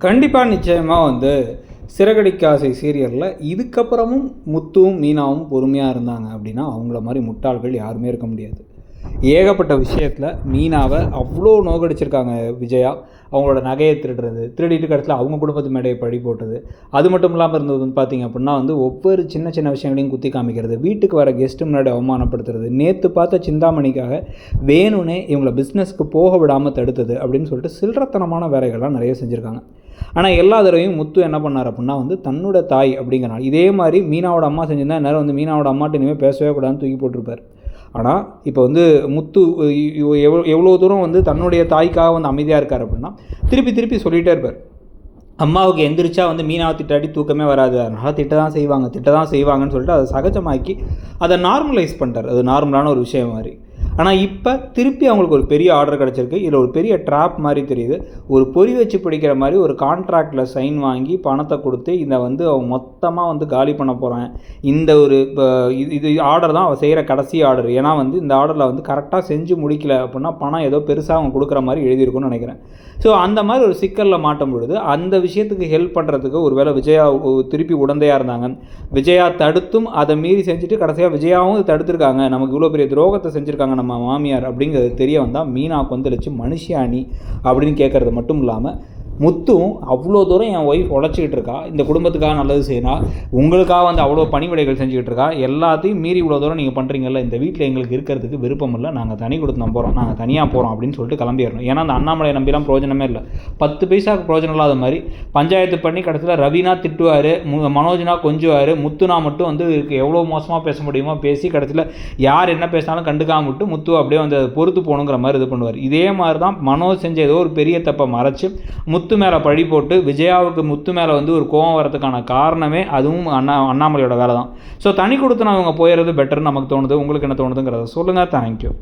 கண்டிப்பா, நிச்சயமா சிறகடிக்க ஆசை சீரியல்ல இதுக்கப்புறமும் முத்துவும், மீனாவும் பொறுமையா இருந்தாங்க அப்படின்னா, அவங்கள மாரி முட்டாள்கள் யாருமே இருக்க முடியாது. ஏகப்பட்ட விஷயத்துல மீனாவ அவ்ளோ நோகடிச்சிருக்காங்க விஜயா. அவங்களோட நகைய திருடுறது, திருடிட்டு கடைசில அவங்க குடும்பத்து மேலயே பழி போட்டது. அது மட்டும் இல்லாம இருந்தது பார்த்தீங்க அப்படின்னா ஒவ்வொரு சின்ன சின்ன விஷயங்களையும் குத்தி காமிக்கிறது. வீட்டுக்கு வர கெஸ்ட்டு முன்னாடி அவமானப்படுத்துறது. நேத்து பார்த்த சிந்தாமணிக்காக வேணும்னே இவங்கள பிசினஸ்க்கு போக விடாம தடுத்தது அப்படின்னு சொல்லிட்டு சில்லறத்தனமான வேலைகள்லாம் நெறைய செஞ்சிருக்காங்க. ஆனா, எல்லா தடவையும் முத்து என்ன பண்ணார் அப்படின்னா தன்னோட தாய் அப்படிங்கிறனால இதே மாரி மீனாவோட அம்மா செஞ்சிருந்தா இந்நேரம் மீனாவோட அம்மாட்ட இனிமே பேசவே கூடாதுன்னு தூக்கி போட்டிருப்பார். ஆனா, இப்போ முத்து எவ்வளோ தூரம் தன்னுடைய தாய்க்காக அமைதியா இருக்கார் அப்படின்னா, திருப்பி திருப்பி சொல்லிட்டே இருப்பார். அம்மாவுக்கு எந்திரிச்சா மீனாவை திட்டாட்டி தூக்கமே வராது. அதனால திட்ட தான் செய்வாங்கன்னு சொல்லிட்டு அதை சகஜமாக்கி அதை நார்மலைஸ் பண்ணிட்டார். அது நார்மலான ஒரு விஷயம் மாரி. ஆனால் இப்போ திருப்பி அவங்களுக்கு ஒரு பெரிய ஆர்டர் கிடச்சிருக்கு. இதில் ஒரு பெரிய ட்ராப் மாதிரி தெரியுது. ஒரு பொறி வச்சு பிடிக்கிற மாதிரி ஒரு கான்ட்ராக்டில் சைன் வாங்கி பணத்தை கொடுத்து இதை அவங்க மொத்தமாக காலி பண்ண போகிறேன். இந்த ஒரு இது ஆர்டர் தான் அவள் செய்கிற கடைசி ஆர்டர். ஏன்னா இந்த ஆர்டரில் கரெக்டாக செஞ்சு முடிக்கல அப்படின்னா பணம் ஏதோ பெருசாக அவங்க கொடுக்குற மாதிரி எழுதியிருக்குன்னு நினைக்கிறேன். ஸோ அந்த மாதிரி ஒரு சிக்கலில் மாட்டும் பொழுது அந்த விஷயத்துக்கு ஹெல்ப் பண்ணுறதுக்கு ஒரு வேளை விஜயா திருப்பி உடந்தையாக இருந்தாங்க. விஜயா தடுத்தும் அதை மீறி செஞ்சுட்டு கடைசியாக விஜயாவும் தடுத்துருக்காங்க. நமக்கு இவ்வளோ பெரிய துரோகத்தை செஞ்சுருக்காங்க நம்ம மாமியார் அப்படிங்கிறது தெரிய வந்தால் மீனா கொந்தளிச்சு மனுஷியானி அப்படின்னு கேட்குறது மட்டும் இல்லாமல் முத்துவும் அவ்வளோ தூரம் என் ஒய்ஃப் உழைச்சிக்கிட்டு இருக்கா, இந்த குடும்பத்துக்காக நல்லது செய்யணும், உங்களுக்காக அவ்வளோ பணிவிடைகள் செஞ்சுக்கிட்டு இருக்கா, எல்லாத்தையும் மீறி இவ்வளோ தூரம் நீங்கள் பண்ணுறீங்கல்ல, இந்த வீட்டில் எங்களுக்கு இருக்கிறதுக்கு விருப்பம் இல்லை, நாங்கள் தனி கொடுத்து போகிறோம், நாங்கள் தனியாக போகிறோம் அப்படின்னு சொல்லிட்டு கிளம்பிடணும். ஏன்னா அந்த அண்ணாமலை நம்பிலாம் பிரயோஜனமே இல்லை. 10 பைசாவுக்கு பிரயோஜனம் இல்லாத மாதிரி பஞ்சாயத்து பண்ணி கடைசியில் ரவினா திட்டுவார், மனோஜ்னா கொஞ்சுவார், முத்துனா மட்டும் எவ்வளோ மோசமாக பேச முடியுமோ பேசி கடைசியில் யார் என்ன பேசினாலும் கண்டுக்காம விட்டு முத்து அப்படியே பொறுத்து போகணுங்கிற மாதிரி இது பண்ணுவார். இதே மாதிரி தான் மனோஜ் செஞ்ச ஏதோ ஒரு பெரிய தப்பை மறைச்சு முத்து மேலே பழி போட்டு விஜயாவுக்கு முத்து மேலே ஒரு கோவம் வரதுக்கான காரணமே அதுவும் அண்ணாமலையோட வேலை தான். ஸோ தனி கொடுத்து அவங்க போயிடுறது பெட்டர்னு நமக்கு தோணுது. உங்களுக்கு என்ன தோணுதுங்கிறத சொல்லுங்கள். தேங்க்யூ.